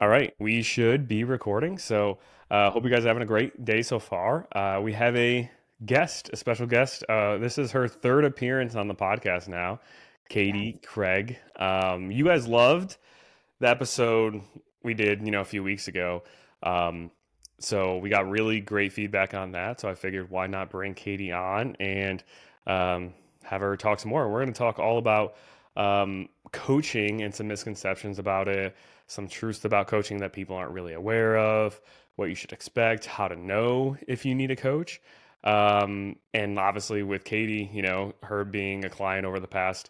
All right, we should be recording. So, hope you guys are having a great day so far. We have a guest, a special guest. This is her third appearance on the podcast now, Yes. Katie Craig. You guys loved the episode we did, a few weeks ago. Um, so we got really great feedback on that. So I figured why not bring Katie on and have her talk some more. We're going to talk all about coaching and some misconceptions about it, some truths about coaching that people aren't really aware of, what you should expect, how to know if you need a coach. And obviously with Katie, her being a client over the past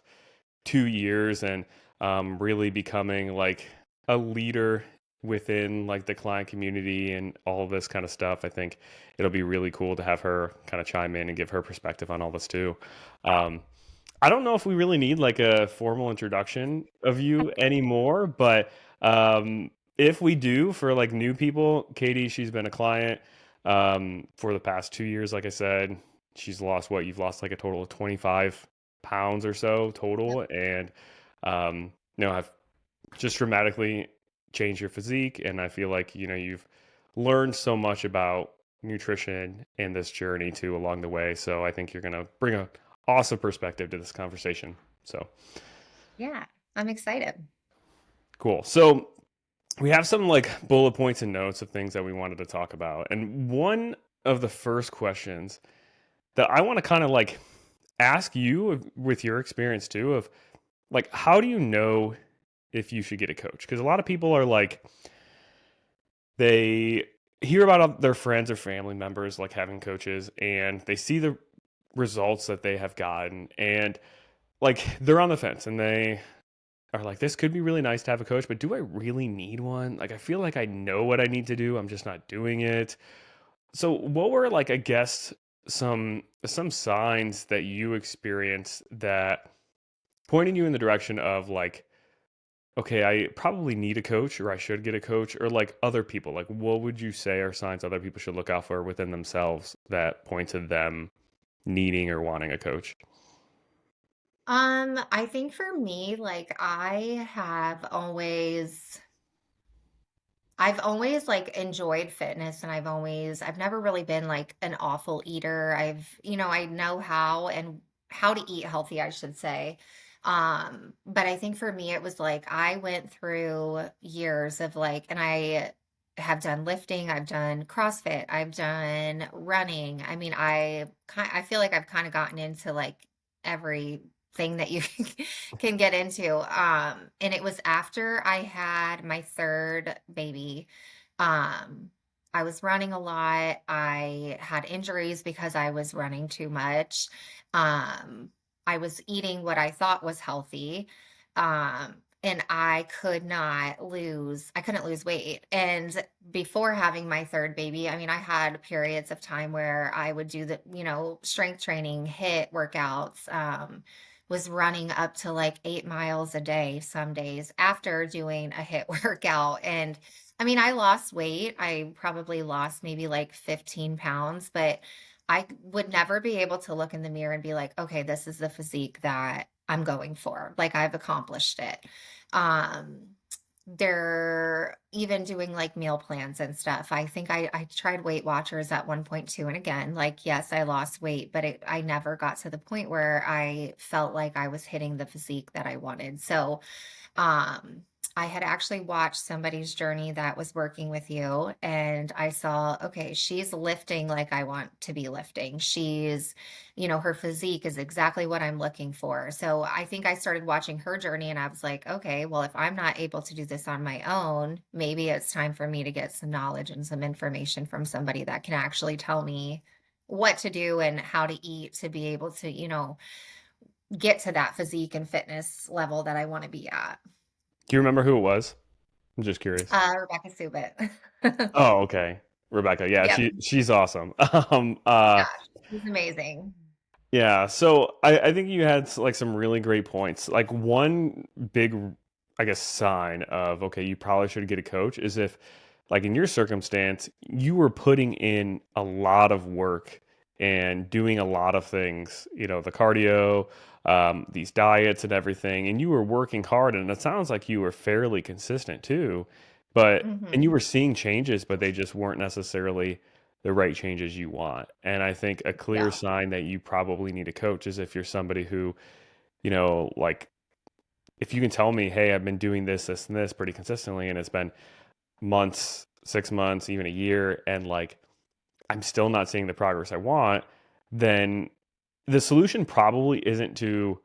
2 years and really becoming like a leader within like the client community and all of this kind of stuff. I think it'll be really cool to have her kind of chime in and give her perspective on all this too. Um, I don't know if we really need like a formal introduction of you anymore, but if we do for like new people, Katie, she's been a client for the past 2 years. Like I said, she's lost what you've lost like a total of 25 pounds or so Yep. total, and have just dramatically changed your physique. And I feel like you've learned so much about nutrition in this journey too along the way. So I think you're gonna bring a awesome perspective to this conversation. So Yeah, I'm excited. cool. So we have some like bullet points and notes of things that we wanted to talk about. And one of the first questions that I want to kind of like ask you with your experience too of like how do you know if you should get a coach? Because a lot of people are like they hear about their friends or family members like having coaches and they see the results that they have gotten and like they're on the fence and they are like, this could be really nice to have a coach, but do I really need one? Like, I feel like I know what I need to do. I'm just not doing it. So, what were like, I guess, some signs that you experienced that pointed you in the direction of like, okay, I probably need a coach, or I should get a coach, or like other people? Like, what would you say are signs other people should look out for within themselves that point to them needing or wanting a coach? I think for me, like I've always like enjoyed fitness and I've never really been like an awful eater. I know how to eat healthy, I should say. But I think for me it was like I went through years of like and I have done lifting, I've done CrossFit, I've done running. I mean, I feel like I've kind of gotten into like everything that you can get into. And it was after I had my third baby. Um, I was running a lot. I had injuries because I was running too much. Um, I was eating what I thought was healthy. And I couldn't lose weight. And before having my third baby, I mean, I had periods of time where I would do strength training, hit workouts, was running up to like 8 miles a day some days after doing a hit workout. And I mean, I lost weight. I probably lost maybe like 15 pounds, but I would never be able to look in the mirror and be like, okay, this is the physique that I'm going for. Like I've accomplished it. Um, they're even doing like meal plans and stuff. I think I tried Weight Watchers at one point too. And again, like, yes, I lost weight, but I never got to the point where I felt like I was hitting the physique that I wanted. So um, I had actually watched somebody's journey that was working with you, and I saw, okay, she's lifting like I want to be lifting. Her physique is exactly what I'm looking for. So I think I started watching her journey and I was like, okay, well, if I'm not able to do this on my own, maybe it's time for me to get some knowledge and some information from somebody that can actually tell me what to do and how to eat to be able to, get to that physique and fitness level that I want to be at. Do you remember who it was? I'm just curious. Rebecca Subit. Oh, okay. Rebecca. Yeah, Yep. she's awesome. Yeah, she's amazing. Yeah, so I think you had like some really great points. Like one big, I guess, sign of okay, you probably should get a coach is if, like in your circumstance, you were putting in a lot of work and doing a lot of things, the cardio, these diets and everything, and you were working hard, and it sounds like you were fairly consistent too. And you Mhm. were seeing changes, but they just weren't necessarily the right changes you want. And I think a clear Yeah. sign that you probably need a coach is if you're somebody who, like if you can tell me, hey, I've been doing this, this, and this pretty consistently, and it's been months, 6 months, even a year, and like I'm still not seeing the progress I want, then the solution probably isn't to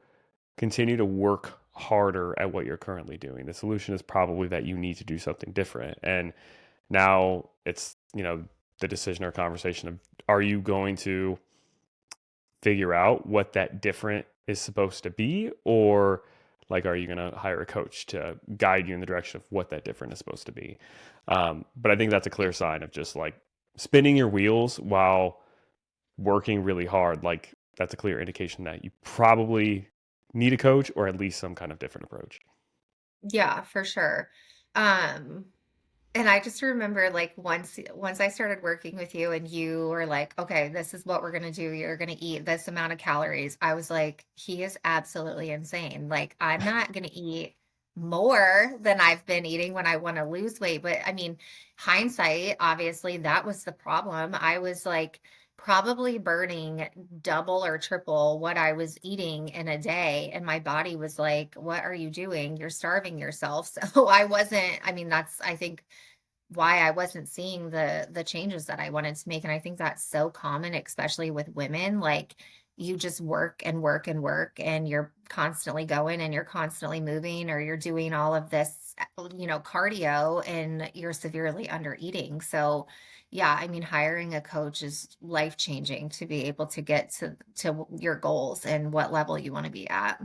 continue to work harder at what you're currently doing. The solution is probably that you need to do something different. And now it's, the decision or conversation of, are you going to figure out what that different is supposed to be, or like are you going to hire a coach to guide you in the direction of what that different is supposed to be? But I think that's a Yeah. clear sign of just like spinning your wheels while working really hard. Like that's a clear indication that you probably need a coach or at least some kind of different approach. Yeah, for sure. Um, and I just remember like once I started working with you and you were like, "Okay, this is what we're gonna do. You're gonna eat this amount of calories." I was like, "He is absolutely insane. Like, I'm not gonna eat more than I've been eating when I want to lose weight." But I mean, hindsight, obviously, that was the problem. I was like probably burning double or triple what I was eating in a day. And my body was like, "What are you doing? You're starving yourself." So I wasn't, I mean, that's, I think, why I wasn't seeing the changes that I wanted to make, and I think that's so common, especially with women, like, you just work and work and work, and you're constantly going and you're constantly moving or you're doing all of this, cardio, and you're severely under eating. So, yeah, I mean, hiring a coach is life-changing to be able to get to your goals and what level you wanna be at.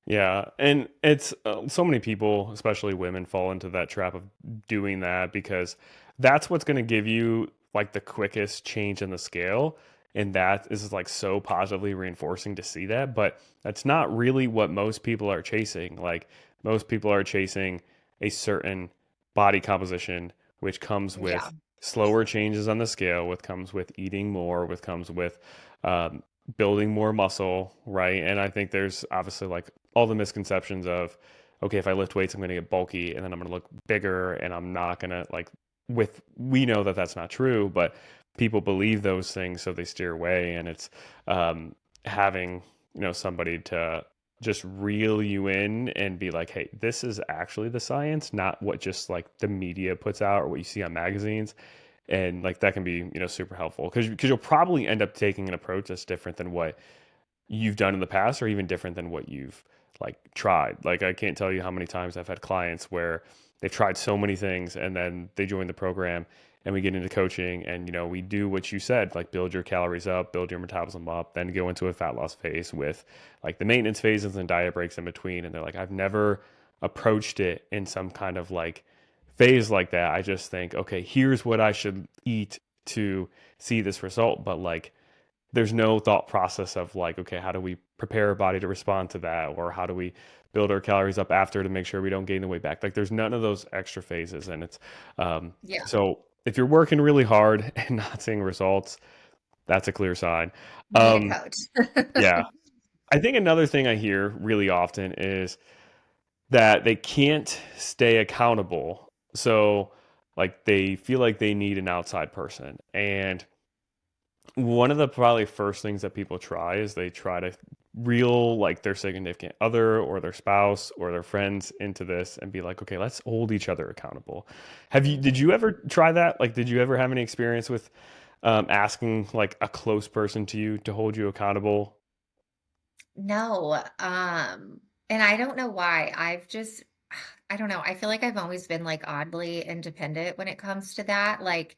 Yeah, and it's so many people, especially women, fall into that trap of doing that because that's what's going to give you like the quickest change in the scale, and that is like so positively reinforcing to see that. But that's not really what most people are chasing. Like most people are chasing a certain body composition, which comes Yeah. with slower changes on the scale, which comes with eating more, which comes with um, building more muscle, right? And I think there's obviously like all the misconceptions of, okay, if I lift weights, I'm going to get bulky and then I'm going to look bigger and I'm not going to like, we know that that's not true, but people believe those things. So they steer away. And it's having, somebody to just reel you in and be like, hey, this is actually the science, not what just like the media puts out or what you see on magazines. And like that can be, super helpful because you'll probably end up taking an approach that's different than what you've done in the past or even different than what you've like tried. Like I can't tell you how many times I've had clients where they've tried so many things and then they join the program and we get into coaching and we do what you said, like build your calories up, build your metabolism up, then go into a fat loss phase with like the maintenance phases and diet breaks in between. And they're like, I've never approached it in some kind of like phase like that. I just think, okay, here's what I should eat to see this result. But like there's no thought process of like, okay, how do we prepare our body to respond to that? Or how do we build our calories up after to make sure we don't gain the weight back? Like there's none of those extra phases. And it's, Yeah. so if you're working really hard and not seeing results, that's a clear sign. Need a Um, coach. yeah. I think another thing I hear really often is that they can't stay accountable. So like they feel like they need an outside person. And one of the probably first things that people try is they try to reel like their significant other or their spouse or their friends into this and be like, okay, let's hold each other accountable. Did Mhm. you ever try that? Like, did you ever have any experience with asking like a close person to you to hold you accountable? No, and I don't know why. I've just I don't know. I feel like I've always been like oddly independent when it comes to that. Like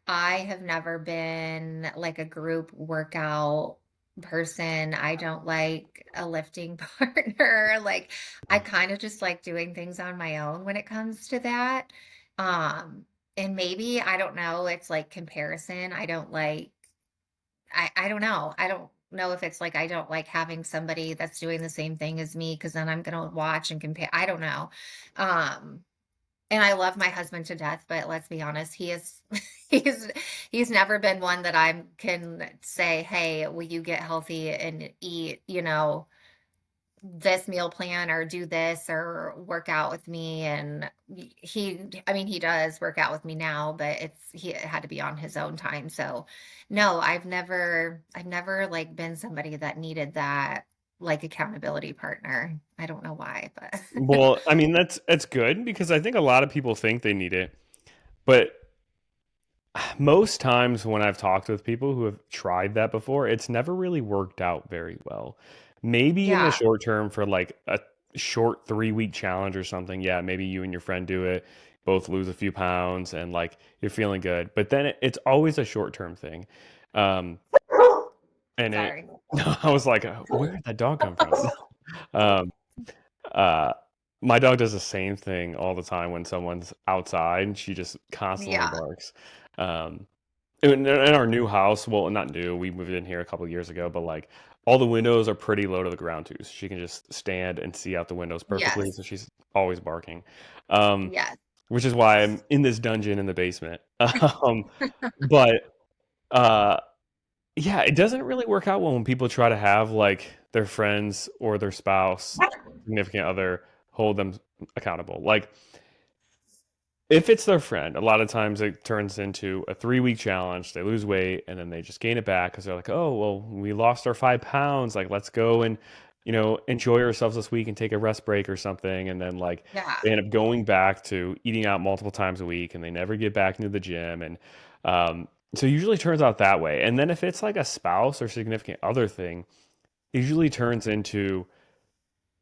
I have never been like a group workout person. I don't like a lifting partner. Like I kind of just like doing things on my own when it comes to that. Um and maybe I don't know, it's like comparison. I don't like I don't know. I don't know if it's like I don't like having somebody that's doing the same thing as me because then I'm gonna watch and compare. I don't know. Um, and I love my husband to death, but let's be honest, he is he's he's never been one that I can say, "Hey, will you get healthy and eat, this meal plan or do this or work out with me. And I mean, he does work out with me now, but he had to be on his own time. So no, I've never like been somebody that needed that like accountability partner. I don't know why, but Well, I mean, that's good because I think a lot of people think they need it, but most times when I've talked with people who have tried that before, it's never really worked out very well. Maybe in the yeah, short term for like a short 3 week challenge or something. Yeah, maybe you and your friend do it, both lose a few pounds and like you're feeling good. But then it's always a short term thing. Um, and it, sorry. I was like, where did that dog come from? Um, uh, my dog does the same thing all the time when someone's outside, and she just constantly Yeah. barks. Um, in our new house, well, not new, we moved in here a couple of years ago, but like all the windows are pretty low to the ground too. So she can just stand and see out the windows perfectly. Yes. So she's always barking, um, Yes. which is why I'm in this dungeon in the basement. But uh, yeah, it doesn't really work out well when people try to have like their friends or their spouse, significant other, hold them accountable. Like if it's their friend, a lot of times it turns into a 3 week challenge. They lose weight and then they just gain it back because they're like, oh, well, we lost our 5 pounds. Like, let's go and, enjoy ourselves this week and take a rest break or something. And then, like, Yeah. they end up going back to eating out multiple times a week and they never get back into the gym. And so it usually turns out that way. And then if it's like a spouse or significant other thing, it usually turns into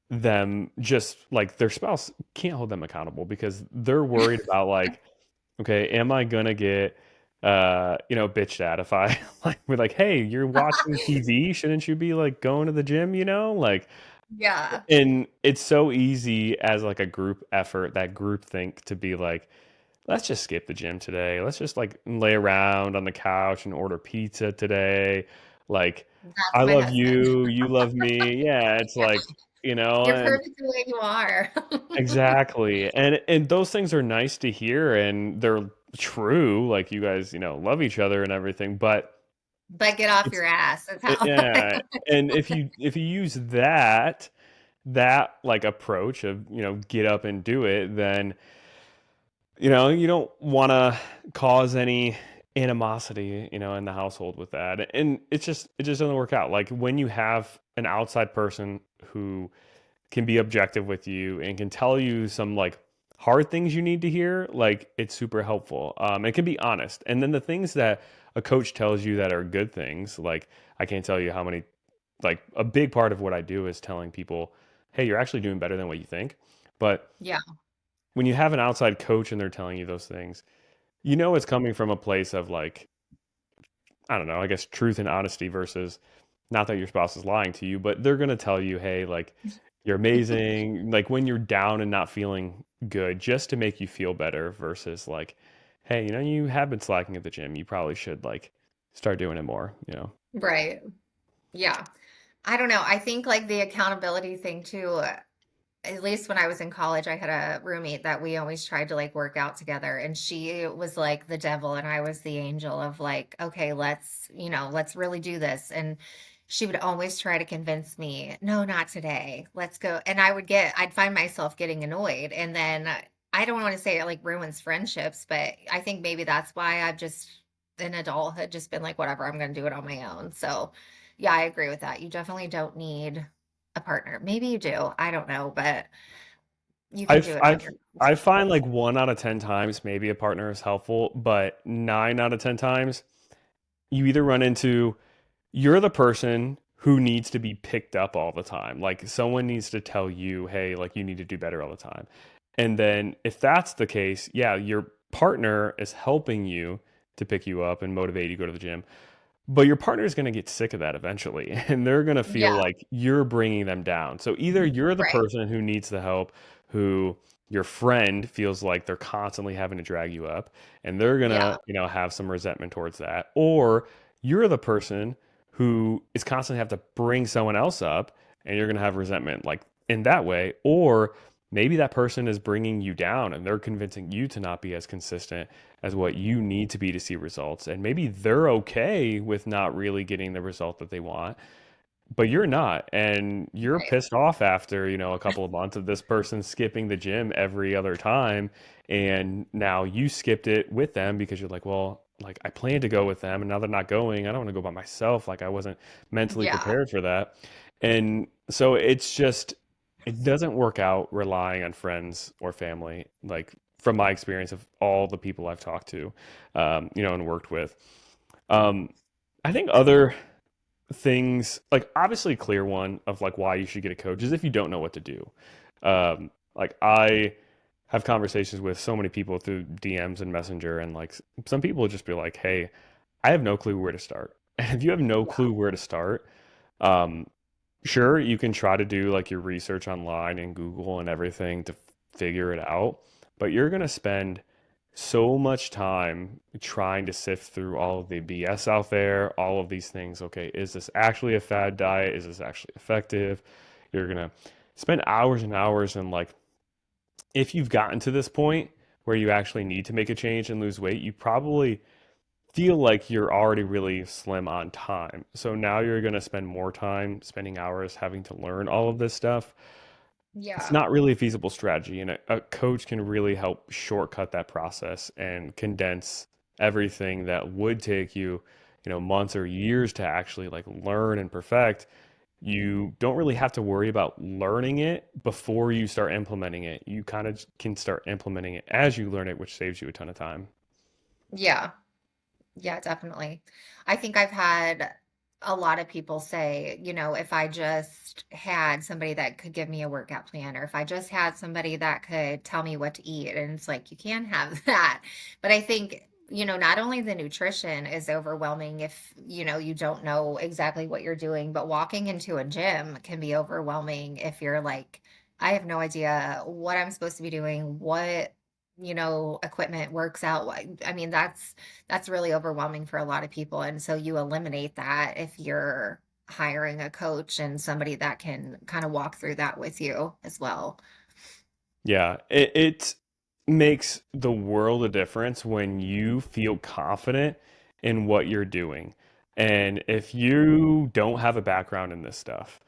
them just like their spouse can't hold them accountable because they're worried about like, okay, am I gonna get bitched at if I like we're like, hey, you're watching TV, shouldn't you be like going to the gym, Like Yeah. and it's so easy as like a group effort, that group think to be like, let's just skip the gym today. Let's just like lay around on the couch and order pizza today. Like That's I my love husband. you, you love me. Yeah, it's Yeah. like, You're and perfect the way you are. exactly. And those things are nice to hear and they're true. Like you guys, love each other and everything, but But get off it's your ass. That's how yeah. And if you use that like approach of, get up and do it, then you don't want to cause any animosity, in the household with that. And it just doesn't work out. Like when you have an outside person who can be objective with you and can tell you some like hard things you need to hear, like it's super helpful. It can be honest. And then the things that a coach tells you that are good things, like I can't tell you how many, like a big part of what I do is telling people, hey, you're actually doing better than what you think. But Yeah. when you have an outside coach and they're telling you those things, it's coming from a place of like, I don't know, I guess truth and honesty versus not that your spouse is lying to you, but they're going to tell you, hey, like you're amazing. Like when you're down and not feeling good, just to make you feel better versus like, hey, you have been slacking at the gym. You probably should like start doing it more. Right. Yeah. I don't know. I think like the accountability thing too, at least when I was in college, I had a roommate that we always tried to like work out together. And she was like the devil and I was the angel of like, okay, let's really do this. And she would always try to convince me, no, not today. Let's go. And I'd find myself getting annoyed. And then I don't want to say it like ruins friendships, but I think maybe that's why I've just in adulthood just been like, whatever, I'm going to do it on my own. So yeah, I agree with that. You definitely don't need a partner. Maybe you do. I don't know, but you can I do it on I your I find like 1 out of 10 times maybe a partner is helpful, but 9 out of 10 times you either run into you're the person who needs to be picked up all the time. Like someone needs to tell you, hey, like you need to do better all the time. And then if that's the case, yeah, your partner is helping you to pick you up and motivate you to go to the gym. But your partner is going to get sick of that eventually, and they're going to feel Yeah, like you're bringing them down. So either you're the right. person who needs the help, who your friend feels like they're constantly having to drag you up, and they're going Yeah, to, have some resentment towards that, or you're the person who is constantly have to bring someone else up, and you're going to have resentment like in that way, or maybe that person is bringing you down and they're convincing you to not be as consistent as what you need to be to see results. And maybe they're okay with not really getting the result that they want. but you're not, and you're Right. pissed off after, a couple of months of this person skipping the gym every other time, and now you skipped it with them because you're like, well, like I planned to go with them, and now they're not going. I don't want to go by myself. Like I wasn't mentally Yeah. prepared for that. And so it doesn't work out relying on friends or family, like from my experience of all the people I've talked to, and worked with. Um, I think other things, like obviously a clear one of like why you should get a coach is if you don't know what to do. Like I have conversations with so many people through DMs and Messenger, and like some people will just be like, "Hey, I have no clue where to start." And if you have no Yeah. clue where to start, um, sure, you can try to do like your research online and Google and everything to figure it out, but you're going to spend so much time trying to sift through all of the BS out there, all of these things. Okay, is this actually a fad diet? Is this actually effective? You're going to spend hours and hours, and like if you've gotten to this point where you actually need to make a change and lose weight, you probably feel like you're already really slim on time. So now you're going to spend more time spending hours having to learn all of this stuff. It's Yeah. not really a feasible strategy, and a coach can really help shortcut that process and condense everything that would take you, months or years to actually like learn and perfect. You don't really have to worry about learning it before you start implementing it. You kind of can start implementing it as you learn it, which saves you a ton of time. Yeah. Yeah, definitely. I think I've had a lot of people say, if I just had somebody that could give me a workout plan, or if I just had somebody that could tell me what to eat, and it's like, you can have that. But I think, not only the nutrition is overwhelming if, you don't know exactly what you're doing, but walking into a gym can be overwhelming if you're like, I have no idea what I'm supposed to be doing, what, equipment works out. I mean, that's really overwhelming for a lot of people, and so you eliminate that if you're hiring a coach and somebody that can kind of walk through that with you as well. Yeah, it makes the world a difference when you feel confident in what you're doing. And if you don't have a background in this stuff,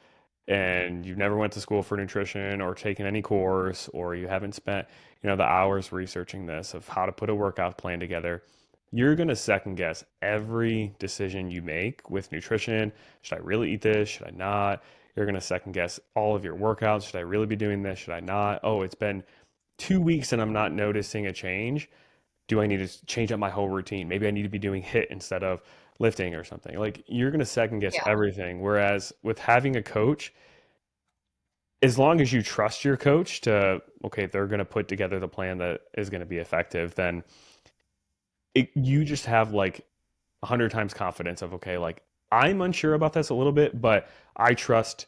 and you've never went to school for nutrition or taken any course, or you haven't spent, the hours researching this of how to put a workout plan together, you're going to second guess every decision you make with nutrition. Should I really eat this? Should I not? You're going to second guess all of your workouts. Should I really be doing this? Should I not? Oh, it's been 2 weeks and I'm not noticing a change. Do I need to change up my whole routine? Maybe I need to be doing HIIT instead of lifting or something. Like you're going to second guess Yeah. everything. Whereas with having a coach, as long as you trust your coach to, okay, they're going to put together the plan that is going to be effective, then you just have like 100 times confidence of, okay, like I'm unsure about this a little bit, but I trust,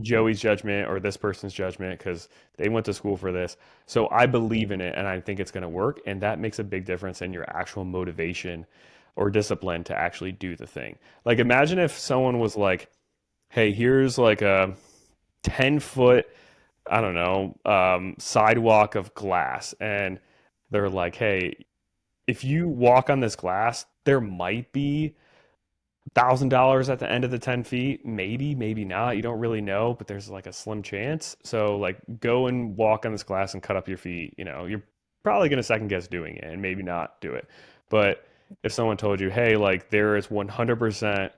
Joey's judgment or this person's judgment because they went to school for this. So I believe in it and I think it's going to work. And that makes a big difference in your actual motivation or discipline to actually do the thing. Like imagine if someone was like, hey, here's like a 10-foot, I don't know, sidewalk of glass. And they're like, hey, if you walk on this glass, there might be $1,000 at the end of the 10 feet. Maybe, maybe not. You don't really know, but there's like a slim chance. So, like, go and walk on this glass and cut up your feet. You're probably going to second guess doing it and maybe not do it. But if someone told you, hey, like, there is 100%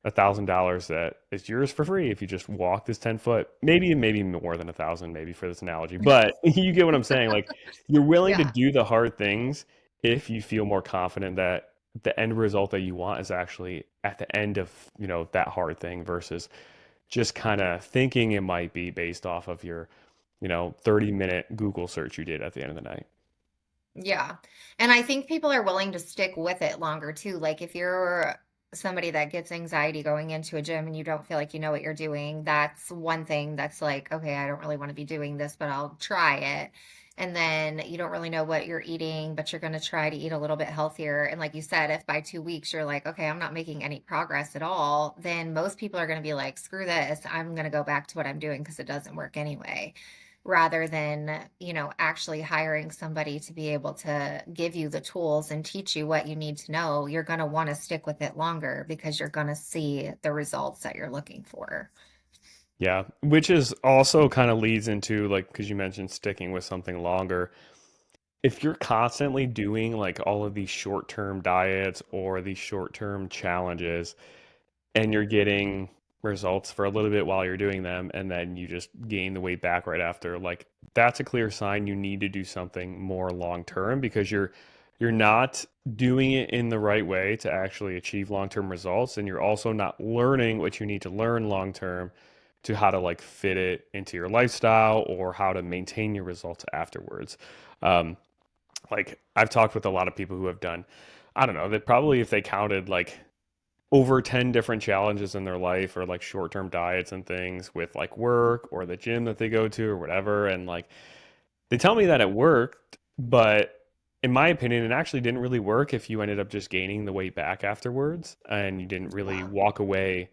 $1,000 that is yours for free if you just walk this 10 foot, maybe more than 1,000, maybe for this analogy, but you get what I'm saying. Like, you're willing to Yeah. do the hard things if you feel more confident that the end result that you want is actually at the end of, that hard thing versus just kind of thinking it might be based off of your, 30-minute Google search you did at the end of the night. Yeah. And I think people are willing to stick with it longer too. Like if you're somebody that gets anxiety going into a gym and you don't feel like you know what you're doing, that's one thing that's like, okay, I don't really want to be doing this, but I'll try it. And then you don't really know what you're eating, but you're going to try to eat a little bit healthier. And like you said, if by 2 weeks you're like, okay, I'm not making any progress at all, then most people are going to be like, screw this. I'm going to go back to what I'm doing because it doesn't work anyway. rather than, actually hiring somebody to be able to give you the tools and teach you what you need to know, you're going to want to stick with it longer because you're going to see the results that you're looking for. Yeah, which is also kind of leads into like because you mentioned sticking with something longer. If you're constantly doing like all of these short-term diets or these short-term challenges and you're getting results for a little bit while you're doing them and then you just gain the weight back right after, like that's a clear sign you need to do something more long term because you're not doing it in the right way to actually achieve long-term results and you're also not learning what you need to learn long term to how to like fit it into your lifestyle or how to maintain your results afterwards. Um, like I've talked with a lot of people who have done, I don't know, that probably if they counted like over 10 different challenges in their life or like short-term diets and things with like work or the gym that they go to or whatever and like they tell me that it worked, but in my opinion it actually didn't really work if you ended up just gaining the weight back afterwards and you didn't really Yeah. walk away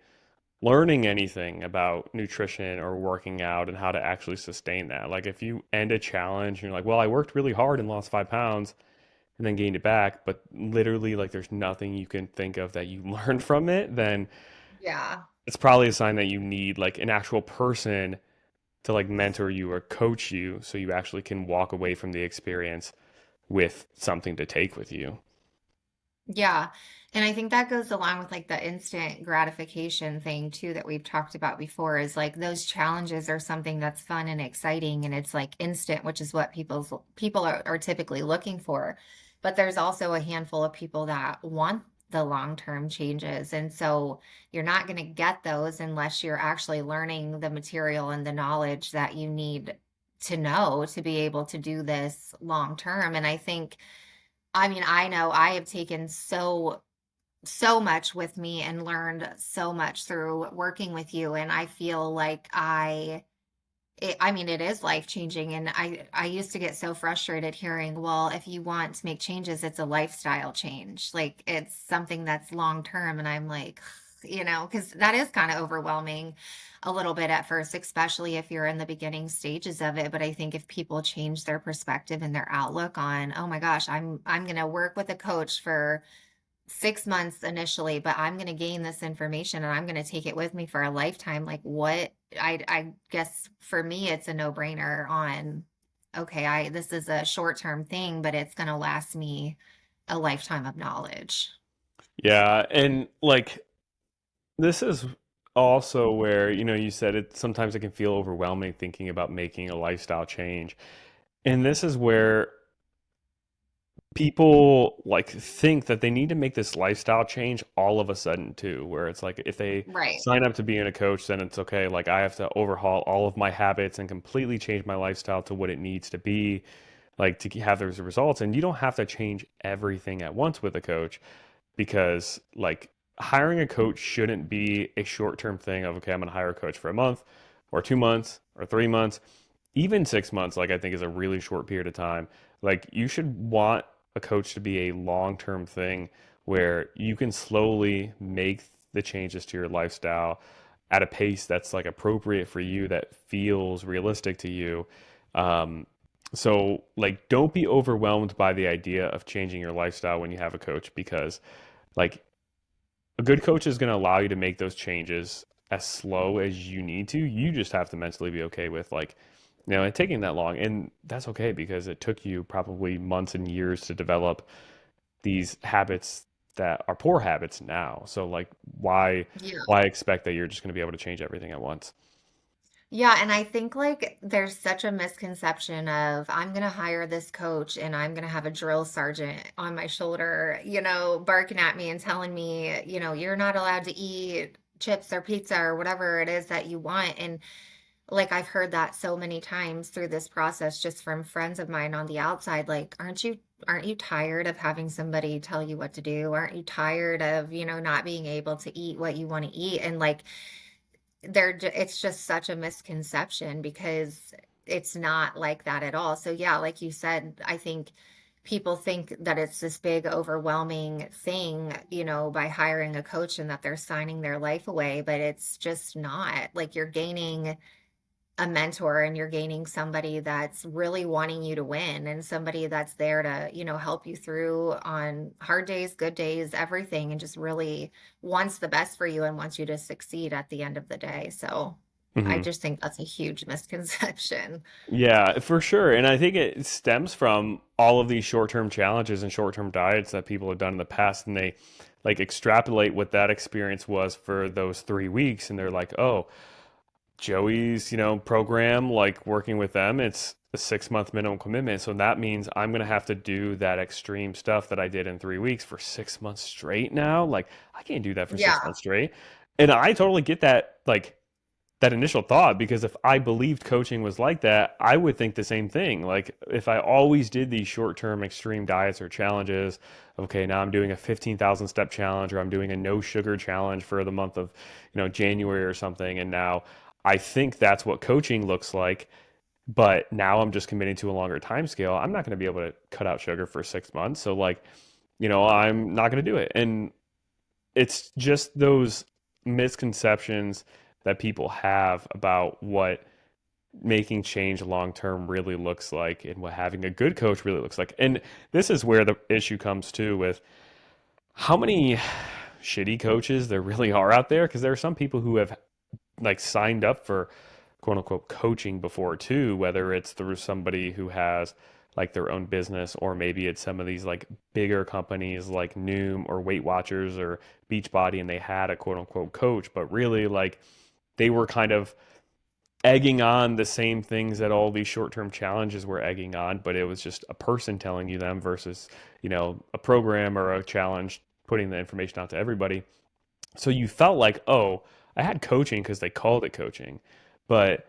learning anything about nutrition or working out and how to actually sustain that. Like if you end a challenge and you're like, well, I worked really hard and lost 5 pounds and then gained it back, but literally like there's nothing you can think of that you learned from it, then Yeah. it's probably a sign that you need like an actual person to like mentor you or coach you so you actually can walk away from the experience with something to take with you. Yeah. And I think that goes along with like the instant gratification thing too that we've talked about before is like those challenges are something that's fun and exciting and it's like instant, which is what people are typically looking for. But there's also a handful of people that want the long-term changes. And so you're not going to get those unless you're actually learning the material and the knowledge that you need to know to be able to do this long term. And I think I mean, I know I have taken so much with me and learned so much through working with you, and I feel like I mean, it is life changing, and I used to get so frustrated hearing, well, if you want to make changes, it's a lifestyle change. Like it's something that's long term, and I'm like, because that is kind of overwhelming a little bit at first, especially if you're in the beginning stages of it. But I think if people change their perspective and their outlook on, oh my gosh, I'm going to work with a coach for 6 months initially, but I'm going to gain this information and I'm going to take it with me for a lifetime. Like what I guess for me, it's a no brainer on, okay, this is a short term thing, but it's going to last me a lifetime of knowledge. Yeah, and like this is also where, you said it sometimes it can feel overwhelming thinking about making a lifestyle change. And this is where people like think that they need to make this lifestyle change all of a sudden too, where it's like if they Right. sign up to being a coach, then it's okay. Like I have to overhaul all of my habits and completely change my lifestyle to what it needs to be, like to have those results. And you don't have to change everything at once with a coach because like hiring a coach shouldn't be a short-term thing of okay, I'm gonna hire a coach for a month or 2 months or 3 months, even 6 months, like I think is a really short period of time. Like you should want a coach to be a long-term thing where you can slowly make the changes to your lifestyle at a pace that's like appropriate for you, that feels realistic to you. Um, so like don't be overwhelmed by the idea of changing your lifestyle when you have a coach because like a good coach is going to allow you to make those changes as slow as you need to. You just have to mentally be okay with like, it taking that long. And that's okay because it took you probably months and years to develop these habits that are poor habits now. So like Yeah. why expect that you're just going to be able to change everything at once? Yeah, and I think like there's such a misconception of I'm gonna hire this coach and I'm gonna have a drill sergeant on my shoulder, barking at me and telling me, you're not allowed to eat chips or pizza or whatever it is that you want. And like I've heard that so many times through this process just from friends of mine on the outside, like, aren't you tired of having somebody tell you what to do? Aren't you tired of, not being able to eat what you want to eat? And like it's just such a misconception because it's not like that at all. So yeah, like you said, I think people think that it's this big overwhelming thing, by hiring a coach and that they're signing their life away, but it's just not. Like you're gaining a mentor and you're gaining somebody that's really wanting you to win and somebody that's there to, help you through on hard days, good days, everything, and just really wants the best for you and wants you to succeed at the end of the day. So I Hmm. just think that's a huge misconception. Yeah, for sure. And I think it stems from all of these short-term challenges and short-term diets that people have done in the past, and they like extrapolate what that experience was for those 3 weeks, and they're like, oh, Joey's, program, like working with them, it's a 6 month minimum commitment. So that means I'm gonna have to do that extreme stuff that I did in 3 weeks for 6 months straight now. Like I can't do that for six Yeah. months straight. And I totally get that, like that initial thought, because if I believed coaching was like that, I would think the same thing. Like if I always did these short-term extreme diets or challenges, okay, now I'm doing a 15,000 step challenge, or I'm doing a no sugar challenge for the month of, January or something, and now I think that's what coaching looks like, but now I'm just committing to a longer time scale. I'm not going to be able to cut out sugar for 6 months. So like, I'm not going to do it. And it's just those misconceptions that people have about what making change long term really looks like and what having a good coach really looks like. And this is where the issue comes too with how many shitty coaches there really are out there, because there are some people who have like signed up for quote unquote coaching before too, whether it's through somebody who has like their own business, or maybe it's some of these like bigger companies like Noom or Weight Watchers or Beachbody, and they had a quote unquote coach, but really like they were kind of egging on the same things that all these short-term challenges were egging on, but it was just a person telling you them versus, a program or a challenge putting the information out to everybody. So you felt like, oh, I had coaching because they called it coaching, but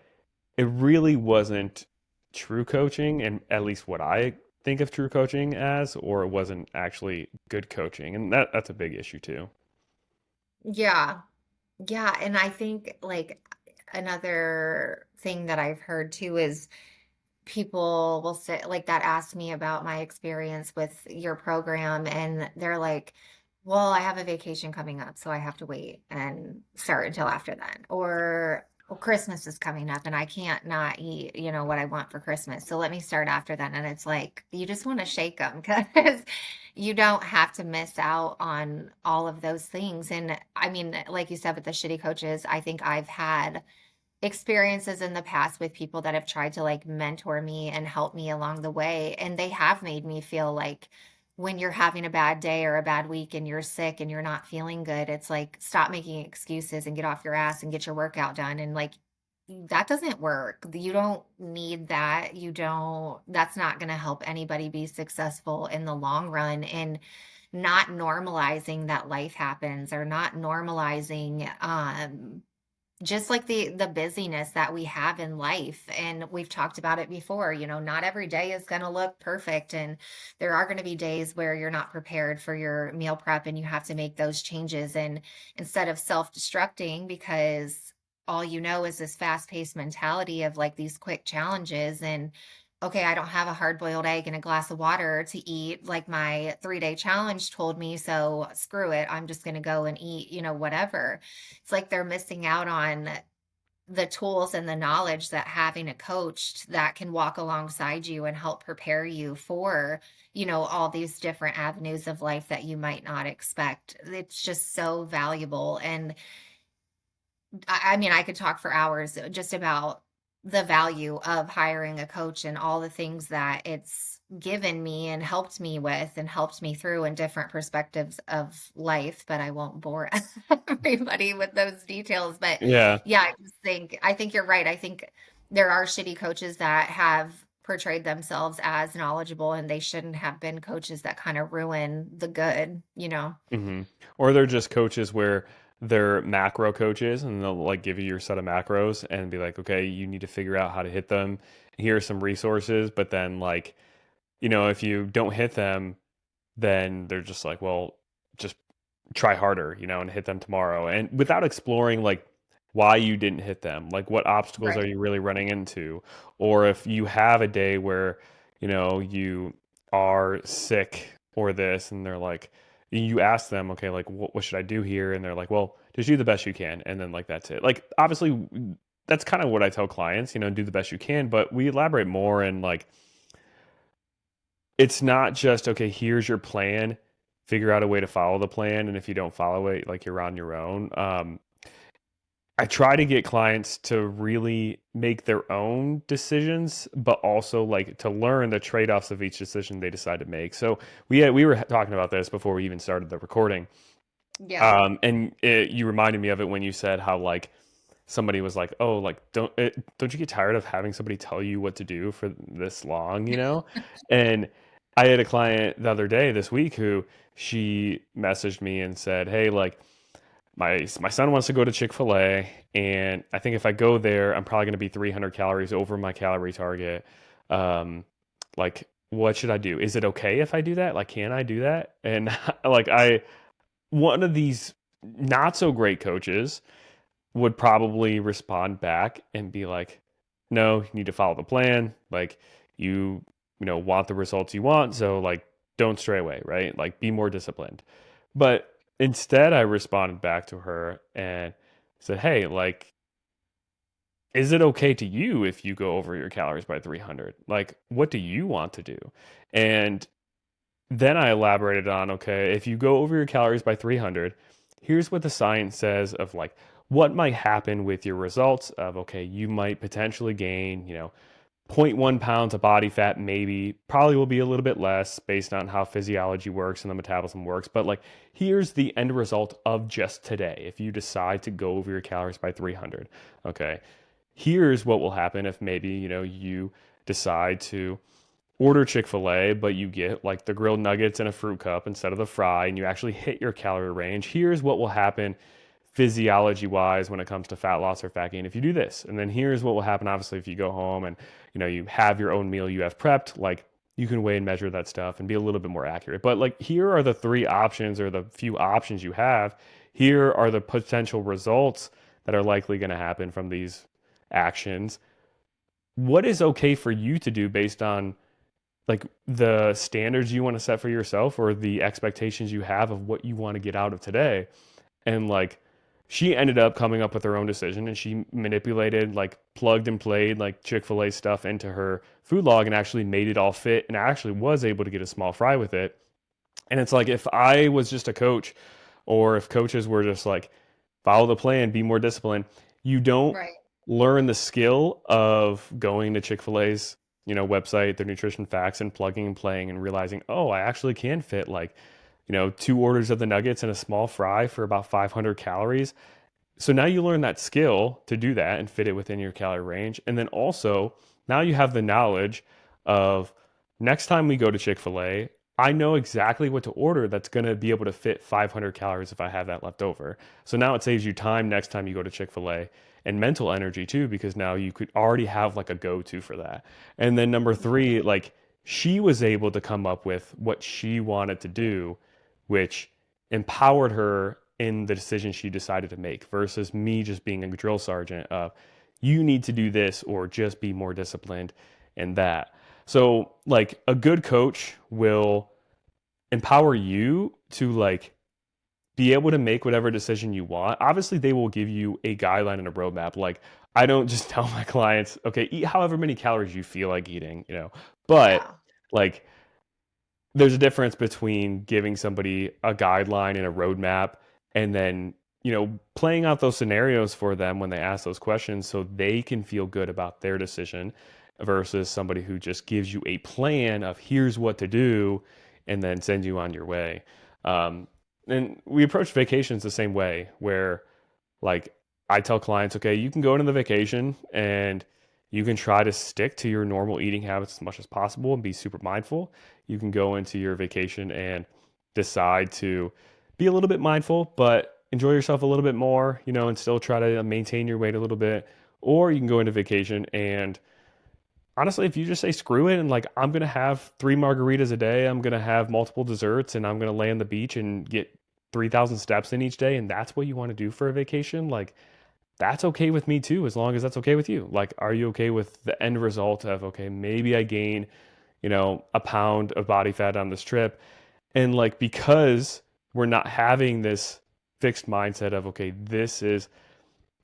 it really wasn't true coaching, and at least what I think of true coaching as, or it wasn't actually good coaching, and that's a big issue too. Yeah. Yeah, and I think, like, another thing that I've heard too is people will say like, that ask me about my experience with your program, and they're like, "Well, I have a vacation coming up, so I have to wait and start until after then." Or, "Well, Christmas is coming up, and I can't not eat, what I want for Christmas, so let me start after then." And it's like, you just wanna shake them because you don't have to miss out on all of those things, and, I mean, like you said, with the shitty coaches, I think I've had experiences in the past with people that have tried to like mentor me and help me along the way. And they have made me feel like when you're having a bad day or a bad week and you're sick and you're not feeling good, it's like stop making excuses and get off your ass and get your workout done. And like that doesn't work. You don't need that. You don't, that's not going to help anybody be successful in the long run. And not normalizing that life happens or not normalizing just like the busyness that we have in life, and we've talked about it before, not every day is going to look perfect, and there are going to be days where you're not prepared for your meal prep and you have to make those changes, and instead of self-destructing because all you know is this fast-paced mentality of like these quick challenges and okay, I don't have a hard-boiled egg and a glass of water to eat like my 3-day challenge told me, so screw it, I'm just going to go and eat, whatever. It's like they're missing out on the tools and the knowledge that having a coach that can walk alongside you and help prepare you for, all these different avenues of life that you might not expect. It's just so valuable. And I mean, I could talk for hours just about the value of hiring a coach and all the things that it's given me and helped me with and helped me through in different perspectives of life, but I won't bore everybody with those details. But Yeah. yeah, I think you're right. I think there are shitty coaches that have portrayed themselves as knowledgeable and they shouldn't have been coaches that kind of ruin the good. Hmm. Or they're just coaches where they're macro coaches, and they'll like give you your set of macros and be like, okay, you need to figure out how to hit them. Here are some resources. But then, like, if you don't hit them, then they're just like, well, just try harder, and hit them tomorrow. And without exploring like why you didn't hit them, like what obstacles are Right. you really running into? Or if you have a day where, you are sick or this, and they're like, you ask them, okay, like what should I do here? And they're like, well, just do the best you can. And then like, that's it. Like, obviously that's kind of what I tell clients, do the best you can, but we elaborate more, and like it's not just okay, here's your plan, figure out a way to follow the plan, and if you don't follow it, like you're on your own. I try to get clients to really make their own decisions, but also like to learn the trade-offs of each decision they decide to make. So we were talking about this before we even started the recording. Yeah. You reminded me of it when you said how like somebody was like, "Oh, like don't you get tired of having somebody tell you what to do for this long, you know?" And I had a client the other day this week who she messaged me and said, "Hey, like my son wants to go to Chick-fil-A, and I think if I go there, I'm probably going to be 300 calories over my calorie target. Like what should I do? Is it okay if I do that? Like can I do that?" And like I one of these not so great coaches would probably respond back and be like, "No, you need to follow the plan. Like you want the results you want, so like don't stray away, right? Like be more disciplined." But instead I responded back to her and said, "Hey, like is it okay to you if you go over your calories by 300? Like what do you want to do?" And then I elaborated on, okay, if you go over your calories by 300, here's what the science says of like what might happen with your results of, okay, you might potentially gain, zero point 0.1 pounds of body fat, maybe, probably will be a little bit less based on how physiology works and the metabolism works. But like, here's the end result of just today. If you decide to go over your calories by 300, okay, here's what will happen if maybe, you decide to order Chick-fil-A, but you get like the grilled nuggets and a fruit cup instead of the fry, and you actually hit your calorie range. Here's what will happen physiology wise when it comes to fat loss or fat gain if you do this. And then here's what will happen, obviously, if you go home and you have your own meal you have prepped, like you can weigh and measure that stuff and be a little bit more accurate. But like here are the three options or the few options you have. Here are the potential results that are likely going to happen from these actions. What is okay for you to do based on like the standards you want to set for yourself or the expectations you have of what you want to get out of today? And like she ended up coming up with her own decision, and she manipulated, like plugged and played like Chick-fil-A stuff into her food log and actually made it all fit, and actually was able to get a small fry with it. And it's like if I was just a coach, or if coaches were just like follow the plan, be more disciplined, you don't Right. learn the skill of going to Chick-fil-A's, website, their nutrition facts, and plugging and playing and realizing, oh, I actually can fit like, two orders of the nuggets and a small fry for about 500 calories. So now you learn that skill to do that and fit it within your calorie range. And then also now you have the knowledge of next time we go to Chick-fil-A, I know exactly what to order that's going to be able to fit 500 calories if I have that left over. So now it saves you time next time you go to Chick-fil-A, and mental energy too, because now you could already have like a go-to for that. And then number three, like she was able to come up with what she wanted to do, which empowered her in the decision she decided to make versus me just being a drill sergeant of you need to do this or just be more disciplined in that. So like a good coach will empower you to like be able to make whatever decision you want. Obviously, they will give you a guideline and a roadmap. Like I don't just tell my clients, okay, eat however many calories you feel like eating, but Yeah. like there's a difference between giving somebody a guideline and a roadmap and then, playing out those scenarios for them when they ask those questions so they can feel good about their decision versus somebody who just gives you a plan of here's what to do and then sends you on your way. Um, and we approach vacations the same way where like I tell clients, okay, you can go into the vacation and you can try to stick to your normal eating habits as much as possible and be super mindful. You can go into your vacation and decide to be a little bit mindful, but enjoy yourself a little bit more, and still try to maintain your weight a little bit. Or you can go into vacation and honestly, if you just say screw it and like I'm gonna have 3 margaritas a day, I'm gonna have multiple desserts, and I'm gonna lay on the beach and get 3,000 steps in each day, and that's what you want to do for a vacation, like that's okay with me too, as long as that's okay with you. Like, are you okay with the end result of, okay, maybe I gain, a pound of body fat on this trip? And like, because we're not having this fixed mindset of, okay, this is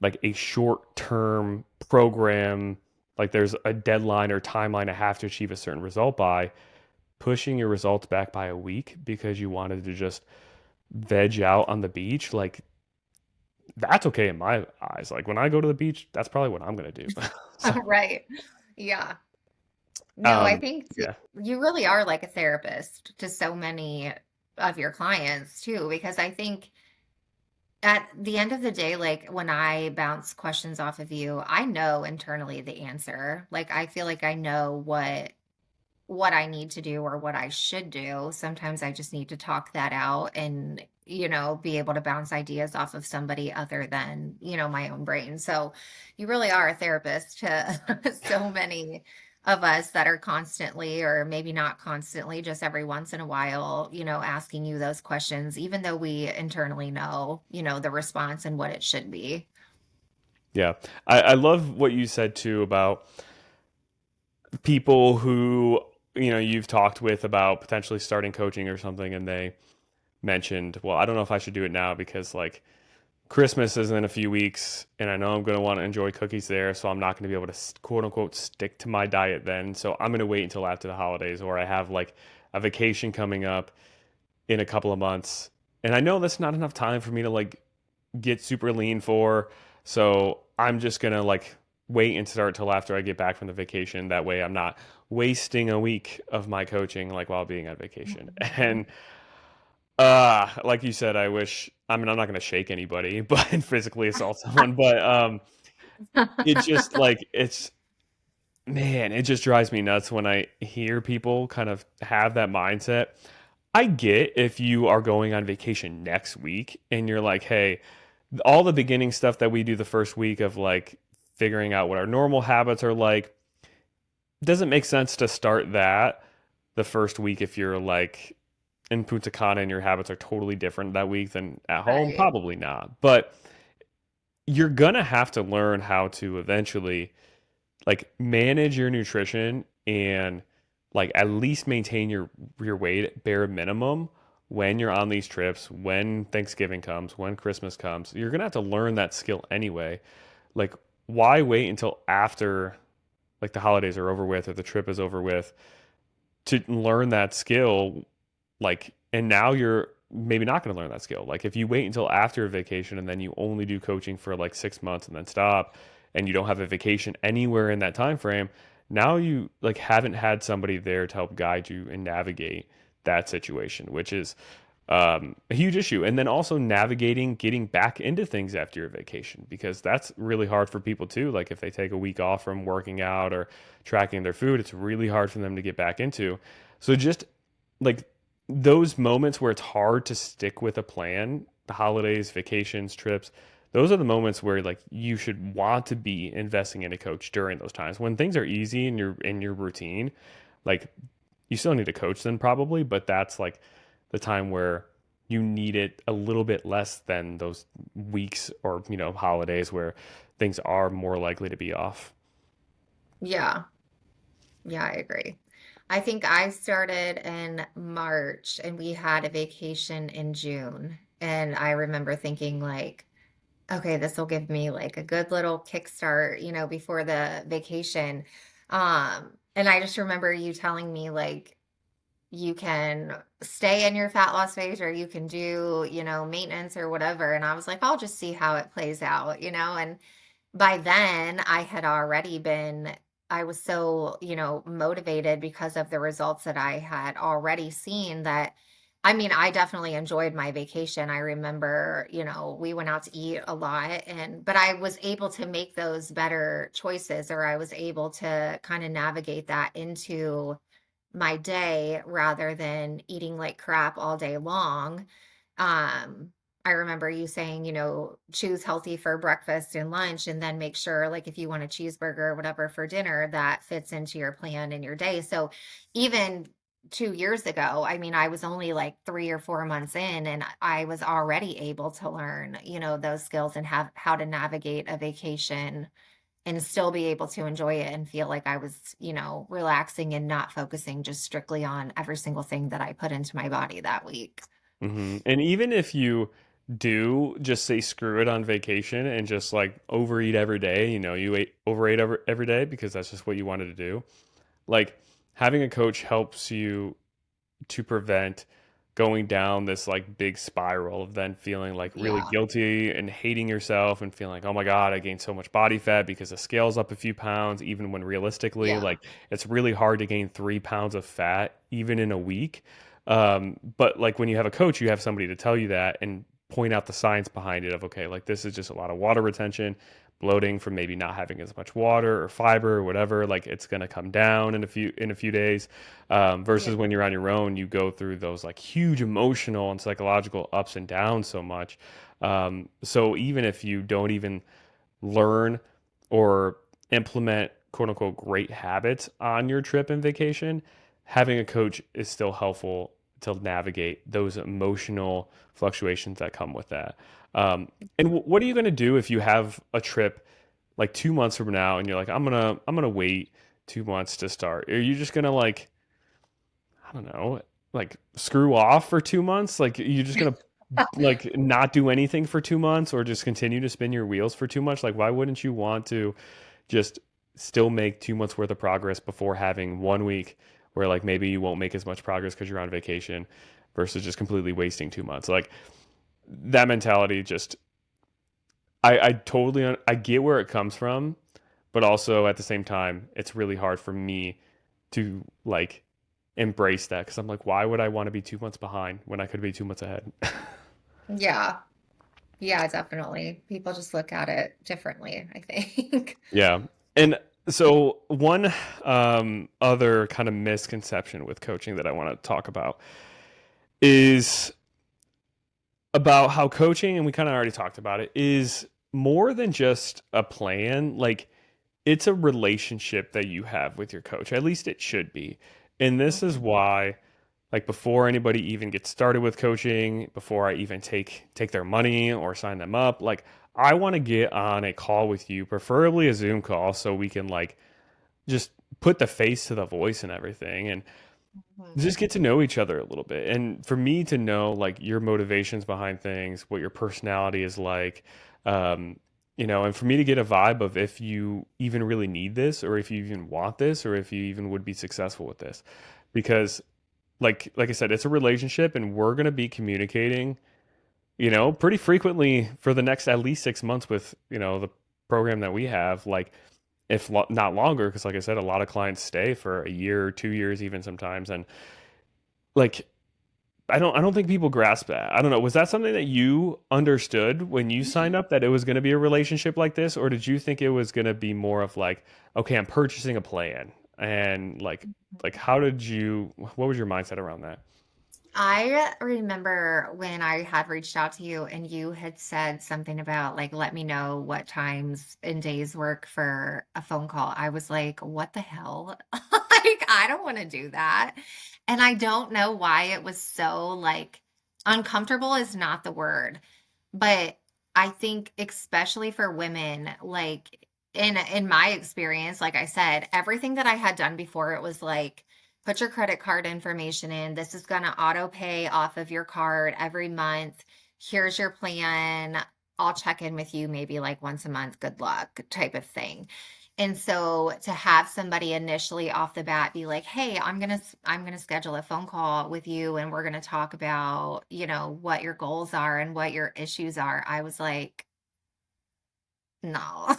like a short term program, like there's a deadline or timeline I have to achieve a certain result by, pushing your results back by a week because you wanted to just veg out on the beach, like that's okay in my eyes. Like when I go to the beach, that's probably what I'm gonna do. So, Right. Yeah. No, I um, think yeah, you really are like a therapist to so many of your clients too, because I think at the end of the day, like when I bounce questions off of you, I know internally the answer. Like I feel like I know what I need to do or what I should do. Sometimes I just need to talk that out and, be able to bounce ideas off of somebody other than, my own brain. So you really are a therapist to so many of us that are constantly, or maybe not constantly, just every once in a while, asking you those questions, even though we internally know, the response and what it should be. yeah. I love what you said too about people who you've talked with about potentially starting coaching or something, and they mentioned, well, I don't know if I should do it now because like Christmas is in a few weeks, and I know I'm going to want to enjoy cookies there, so I'm not going to be able to quote unquote stick to my diet then. So I'm going to wait until after the holidays, or I have like a vacation coming up in a couple of months. And I know that's not enough time for me to like get super lean for. So I'm just going to like wait and start till after I get back from the vacation. That way I'm not wasting a week of my coaching like while being on vacation. Mhm. And like you said, I wish, I mean, I'm not going to shake anybody, but and physically assault someone, but it's just like it's man, it just drives me nuts when I hear people kind of have that mindset. I get if you are going on vacation next week and you're like, hey, all the beginning stuff that we do the first week of like figuring out what our normal habits are like, doesn't make sense to start that the first week if you're like in Punta Cana and your habits are totally different that week than at home. Right. Probably not. But you're gonna have to learn how to eventually like manage your nutrition and like at least maintain your weight bare minimum when you're on these trips, when Thanksgiving comes, when Christmas comes. You're gonna have to learn that skill anyway. Like why wait until after like the holidays are over with or the trip is over with to learn that skill, like, and now you're maybe not going to learn that skill. Like if you wait until after a vacation and then you only do coaching for like 6 months and then stop and you don't have a vacation anywhere in that time frame, now you like haven't had somebody there to help guide you and navigate that situation, which is a huge issue. And then also navigating getting back into things after your vacation, because that's really hard for people too. Like if they take a week off from working out or tracking their food, it's really hard for them to get back into. So just like those moments where it's hard to stick with a plan, the holidays, vacations, trips, those are the moments where like you should want to be investing in a coach during those times. When things are easy in your routine, like you still need a coach then probably, but that's like the time where you need it a little bit less than those weeks or holidays where things are more likely to be off. Yeah. Yeah, I agree. I think I started in March and we had a vacation in June. And I remember thinking like, okay, this will give me like a good little kickstart, before the vacation. And I just remember you telling me like you can stay in your fat loss phase or you can do, maintenance or whatever. And I was like, I'll just see how it plays out, and by then I was so, motivated because of the results that I had already seen that I mean, I definitely enjoyed my vacation. I remember, we went out to eat a lot but I was able to make those better choices or I was able to kind of navigate that into my day rather than eating like crap all day long. Um, I remember you saying, choose healthy for breakfast and lunch, and then make sure, like, if you want a cheeseburger or whatever for dinner, that fits into your plan in your day. So, even 2 years ago, I mean, I was only like 3 or 4 months in, and I was already able to learn, those skills and have how to navigate a vacation and still be able to enjoy it and feel like I was, relaxing and not focusing just strictly on every single thing that I put into my body that week. And even if you do, just say screw it on vacation and just like overeat every day. You know, you overate every day because that's just what you wanted to do. Like having a coach helps you to prevent going down this like big spiral of then feeling like really Yeah. guilty and hating yourself and feeling like, oh my God, I gained so much body fat because the scale's up a few pounds, even when realistically, Yeah. like it's really hard to gain 3 pounds of fat even in a week. But like when you have a coach, you have somebody to tell you that and point out the science behind it of, okay, like this is just a lot of water retention, bloating from maybe not having as much water or fiber or whatever. Like it's going to come down in a few days. Yeah. Versus when you're on your own, you go through those like huge emotional and psychological ups and downs so much. So even if you don't even learn or implement quote unquote great habits on your trip and vacation, having a coach is still helpful to navigate those emotional fluctuations that come with that. And what are you going to do if you have a trip like 2 months from now and you're like, I'm gonna wait 2 months to start? Are you just gonna like, I don't know, like screw off for 2 months? Like you just gonna like not do anything for 2 months or just continue to spin your wheels for too much? Like why wouldn't you want to just still make 2 months worth of progress before having 1 week where like maybe you won't make as much progress because you're on vacation versus just completely wasting 2 months? Like that mentality just I totally I get where it comes from, but also at the same time, it's really hard for me to like embrace that because I'm like, why would I want to be 2 months behind when I could be 2 months ahead? Yeah. Yeah, definitely. People just look at it differently, I think. Yeah. And so one other kind of misconception with coaching that I want to talk about is about how coaching, and we kind of already talked about it, is more than just a plan. Like it's a relationship that you have with your coach. At least it should be. And this is Mhm. why, like before anybody even gets started with coaching, before I even take their money or sign them up, like I want to get on a call with you, preferably a Zoom call, so we can like just put the face to the voice and everything and Mhm. just get to know each other a little bit. And for me to know like your motivations behind things, what your personality is like, um, and for me to get a vibe of if you even really need this or if you even want this or if you even would be successful with this. Because like I said, it's a relationship and we're going to be communicating, pretty frequently for the next at least 6 months with, the program that we have, like if not longer, because like I said, a lot of clients stay for a year, 2 years, even sometimes. And like, I don't think people grasp that. I don't know. Was that something that you understood when you signed up that it was going to be a relationship like this, or did you think it was going to be more of like, okay, I'm purchasing a plan, and like how did you? What was your mindset around that? I remember when I had reached out to you and you had said something about like, let me know what times and days work for a phone call. I was like, what the hell? Like, I don't want to do that. And I don't know why it was so like uncomfortable is not the word, but I think especially for women, like in my experience, like I said, everything that I had done before, it was like, put your credit card information in. This is going to auto pay off of your card every month. Here's your plan. I'll check in with you maybe like once a month. Good luck, type of thing. And so to have somebody initially off the bat be like, "Hey, I'm going to schedule a phone call with you and we're going to talk about, what your goals are and what your issues are." I was like, "No."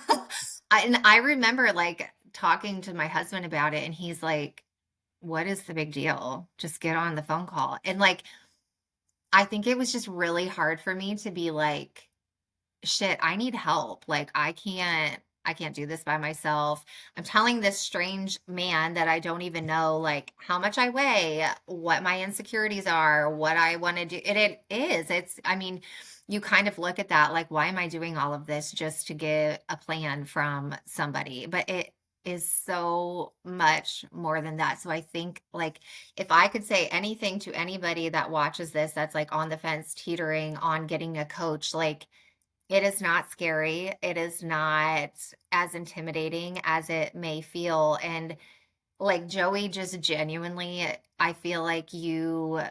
And I remember like talking to my husband about it and he's like, what is the big deal? Just get on the phone call. And like, I think it was just really hard for me to be like, shit, I need help. Like, I can't do this by myself. I'm telling this strange man that I don't even know like how much I weigh, what my insecurities are, what I want to do. And it is. I mean, you kind of look at that like, why am I doing all of this just to get a plan from somebody? But it is so much more than that. So I think like if I could say anything to anybody that watches this that's like on the fence teetering on getting a coach, like it is not scary. It is not as intimidating as it may feel. And like Joey, just genuinely, I feel like you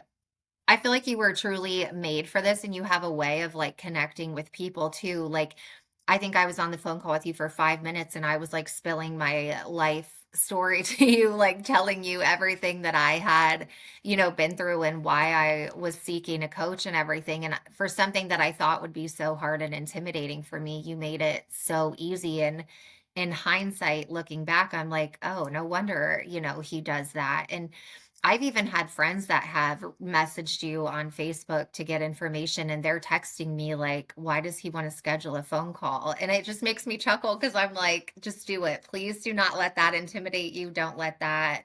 I feel like you were truly made for this and you have a way of like connecting with people too. Like, I think I was on the phone call with you for 5 minutes and I was like spilling my life story to you, like telling you everything that I had, been through and why I was seeking a coach and everything. And for something that I thought would be so hard and intimidating for me, you made it so easy. And in hindsight, looking back, I'm like, oh, no wonder, he does that. And I've even had friends that have messaged you on Facebook to get information and they're texting me like, "Why does he want to schedule a phone call?" And it just makes me chuckle because I'm like, "Just do it. Please do not let that intimidate you. Don't let that,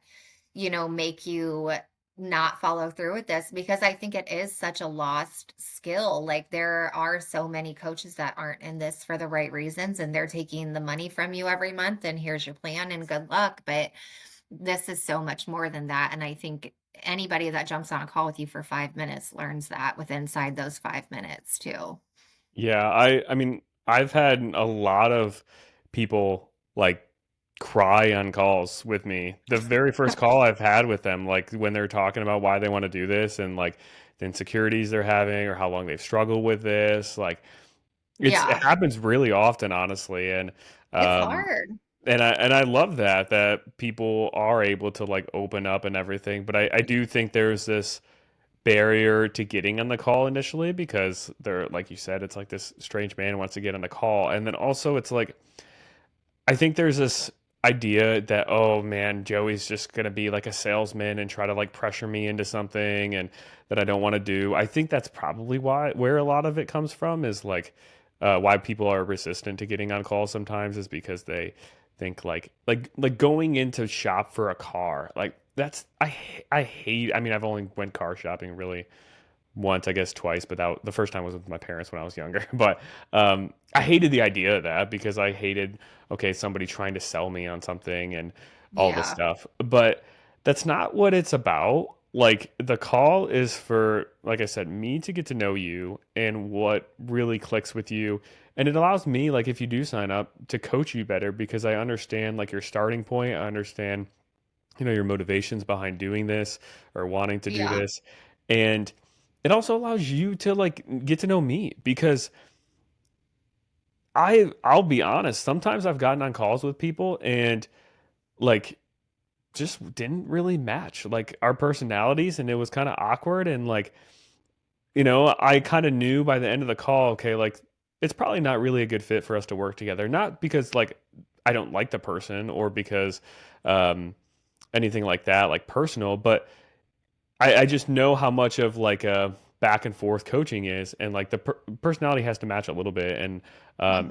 make you not follow through with this because I think it is such a lost skill. Like there are so many coaches that aren't in this for the right reasons and they're taking the money from you every month and here's your plan and good luck, but this is so much more than that, and I think anybody that jumps on a call with you for 5 minutes learns that with inside those 5 minutes too. Yeah, I mean, I've had a lot of people like cry on calls with me. The very first call I've had with them, like when they're talking about why they want to do this and like the insecurities they're having or how long they've struggled with this, like it Yeah, happens really often, honestly, it's um hard. and I love that people are able to like open up and everything, but I do think there's this barrier to getting on the call initially because they're like you said, it's like this strange man wants to get on the call, and then also it's like I think there's this idea that oh man, Joey's just gonna be like a salesman and try to like pressure me into something and that I don't want to do. I think that's probably why where a lot of it comes from is like why people are resistant to getting on calls sometimes is because they think like going into shop for a car like that's I hate I mean I've only went car shopping really once, I guess twice, but the first time was with my parents when I was younger. But I hated the idea of that because I hated, okay, somebody trying to sell me on something and all this Yeah, stuff. But that's not what it's about. Like the call is for, like I said, me to get to know you and what really clicks with you. And it allows me, like, if you do sign up, to coach you better because I understand, like, your starting point. I understand, your motivations behind doing this or wanting to do yeah, this. And it also allows you to like get to know me because I'll be honest, sometimes I've gotten on calls with people and like just didn't really match like our personalities and it was kind of awkward and like I kind of knew by the end of the call, okay, like it's probably not really a good fit for us to work together. Not because like I don't like the person or because um anything like that, like personal, but I just know how much of like a back and forth coaching is, and like the personality has to match a little bit. And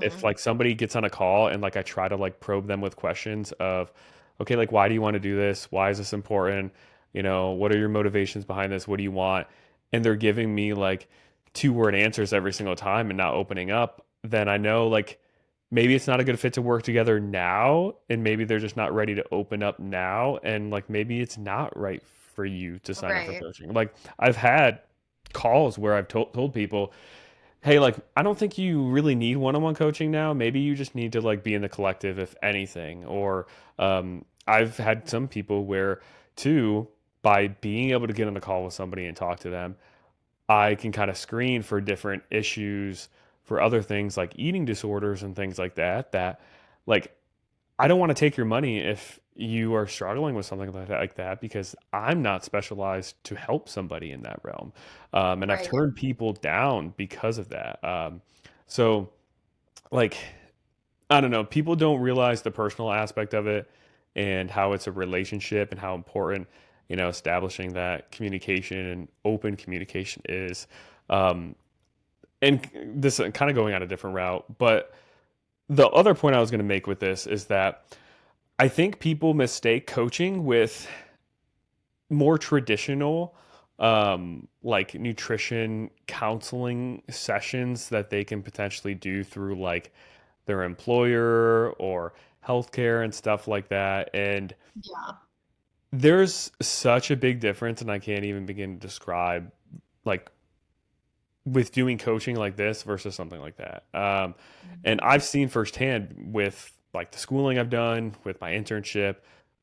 if mhm, like somebody gets on a call and like I try to like probe them with questions of, okay, like why do you want to do this? Why is this important? What are your motivations behind this? What do you want? And they're giving me like 2 word answers every single time and not opening up. Then I know like maybe it's not a good fit to work together now and maybe they're just not ready to open up now and like maybe it's not right for you to sign up for right, coaching. Like I've had calls where I've told people, hey, like I don't think you really need one-on-one coaching now, maybe you just need to like be in the collective if anything. Or I've had some people where too, by being able to get on the call with somebody and talk to them, I can kind of screen for different issues for other things like eating disorders and things like that like I don't want to take your money if you are struggling with something like that because I'm not specialized to help somebody in that realm. And I've right. turned people down because of that. So like I don't know, people don't realize the personal aspect of it and how it's a relationship and how important, establishing that communication and open communication is. Um, and this kind of going on a different route, but the other point I was going to make with this is that I think people mistake coaching with more traditional like nutrition counseling sessions that they can potentially do through like their employer or healthcare and stuff like that. And Yeah, there's such a big difference, and I can't even begin to describe like with doing coaching like this versus something like that. And mhm, I've seen firsthand with like the schooling I've done, with my internship,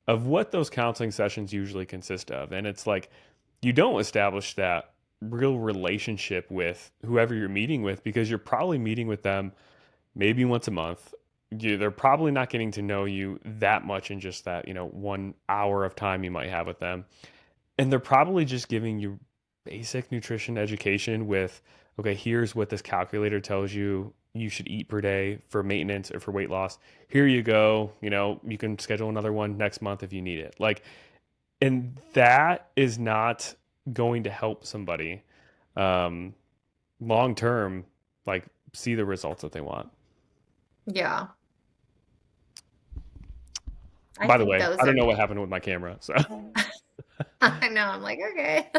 of what those counseling sessions usually consist of. And it's like you don't establish that real relationship with whoever you're meeting with, because you're probably meeting with them maybe once a month. They're probably not getting to know you that much in just that, 1 hour of time you might have with them. And they're probably just giving you basic nutrition education with, okay, here's what this calculator tells you you should eat per day for maintenance or for weight loss. Here you go. You can schedule another one next month if you need it. Like, and that is not going to help somebody um, long term, like see the results that they want. Yeah. I By the think way, those I don't are know what happened with my camera, so I know, I'm like, okay.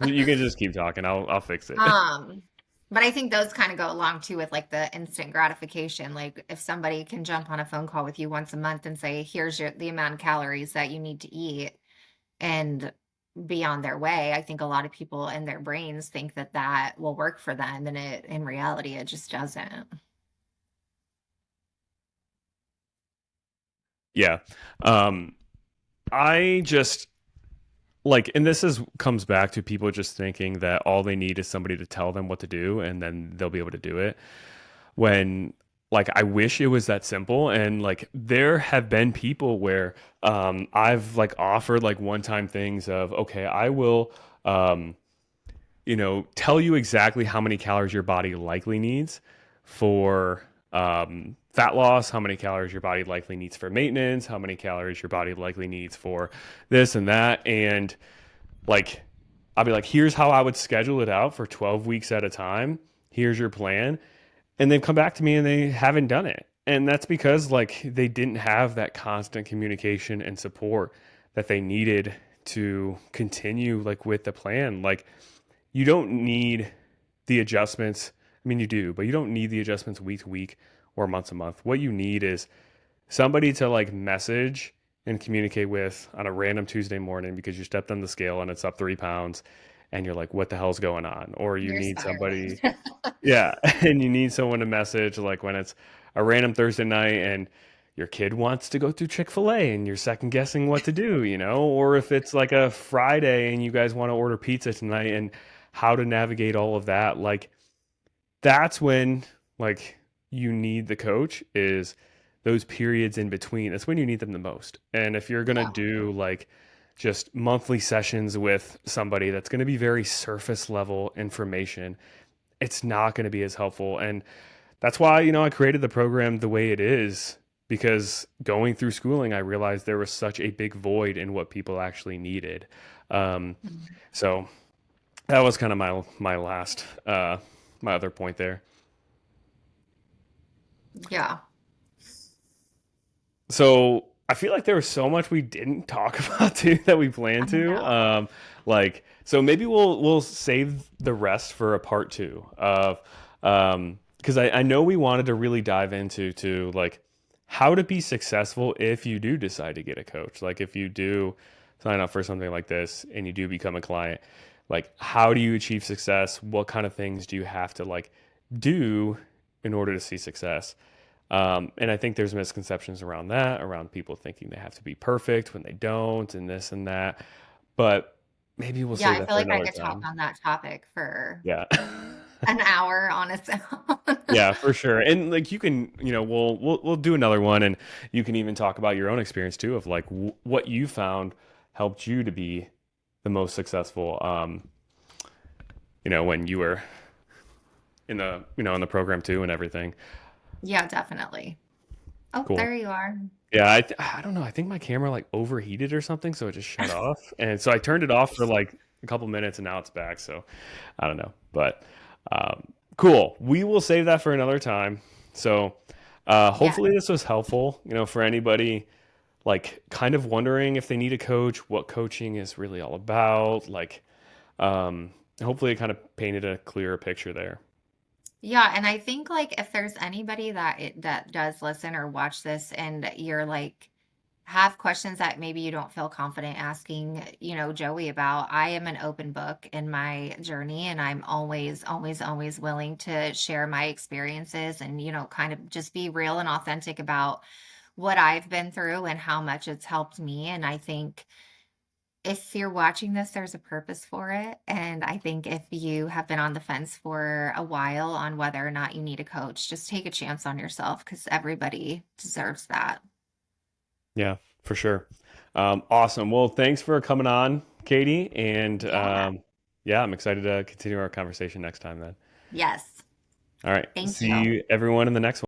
you can just keep talking. I'll fix it. Um, but I think those kind of go along too with like the instant gratification. Like if somebody can jump on a phone call with you once a month and say, here's the amount of calories that you need to eat and be on their way, I think a lot of people in their brains think that that will work for them, and in reality, it just doesn't. Yeah. Um, I just like, and this is comes back to people just thinking that all they need is somebody to tell them what to do and then they'll be able to do it. When like I wish it was that simple, and like there have been people where I've like offered like one-time things of, okay, I will tell you exactly how many calories your body likely needs for fat loss, how many calories your body likely needs for maintenance, how many calories your body likely needs for this and that. And like, I'll be like, here's how I would schedule it out for 12 weeks at a time. Here's your plan. And they've come back to me and they haven't done it. And that's because like they didn't have that constant communication and support that they needed to continue like with the plan. Like, you don't need the adjustments. I mean, you do, but you don't need the adjustments week to week or month to month. What you need is somebody to like message and communicate with on a random Tuesday morning because you stepped on the scale and it's up 3 pounds and you're like, what the hell's going on? Or you You're need spiraling. somebody, yeah, and you need someone to message like when it's a random Thursday night and your kid wants to go through Chick-fil-A and you're second guessing what to do, or if it's like a Friday and you guys want to order pizza tonight and how to navigate all of that. Like, that's when like you need the coach, is those periods in between. That's when you need them the most. And if you're going to Yeah. do like just monthly sessions with somebody that's going to be very surface level information, it's not going to be as helpful. And that's why, I created the program the way it is, because going through schooling, I realized there was such a big void in what people actually needed. Um, Mhm. so that was kind of my last my other point there. Yeah. So I feel like there was so much we didn't talk about too that we I planned to. know. Like, so maybe we'll save the rest for a part two of because I know we wanted to really dive into to like how to be successful if you do decide to get a coach. Like if you do sign up for something like this and you do become a client, like how do you achieve success? What kind of things do you have to like do in order to see success? And I think there's misconceptions around that, around people thinking they have to be perfect when they don't, and this and that. But maybe we'll Yeah, save I that feel for like I another could talk time. on that topic for Yeah. an hour on its own. Yeah, for sure. And like you can, we'll do another one, and you can even talk about your own experience too of like what you found helped you to be the most successful when you were in the program too and everything. Yeah, definitely. Oh, Cool. there you are. Yeah, I don't know. I think my camera like overheated or something, so it just shut off. And so I turned it off for like a couple minutes, and now it's back. So I don't know, but cool. We will save that for another time. So Yeah. hopefully this was helpful. For anybody like kind of wondering if they need a coach, what coaching is really all about. Like, hopefully it kind of painted a clearer picture there. Yeah, and I think like if there's anybody that does listen or watch this and you're like have questions that maybe you don't feel confident asking, Joey about, I am an open book in my journey and I'm always, always, always willing to share my experiences and, kind of just be real and authentic about what I've been through and how much it's helped me. And I think if you're watching this, there's a purpose for it. And I think if you have been on the fence for a while on whether or not you need a coach, just take a chance on yourself because everybody deserves that. Yeah, for sure. Awesome. Well, thanks for coming on, Katie. And Yeah. yeah, I'm excited to continue our conversation next time then. Yes. All right. Thank See you. you everyone in the next one.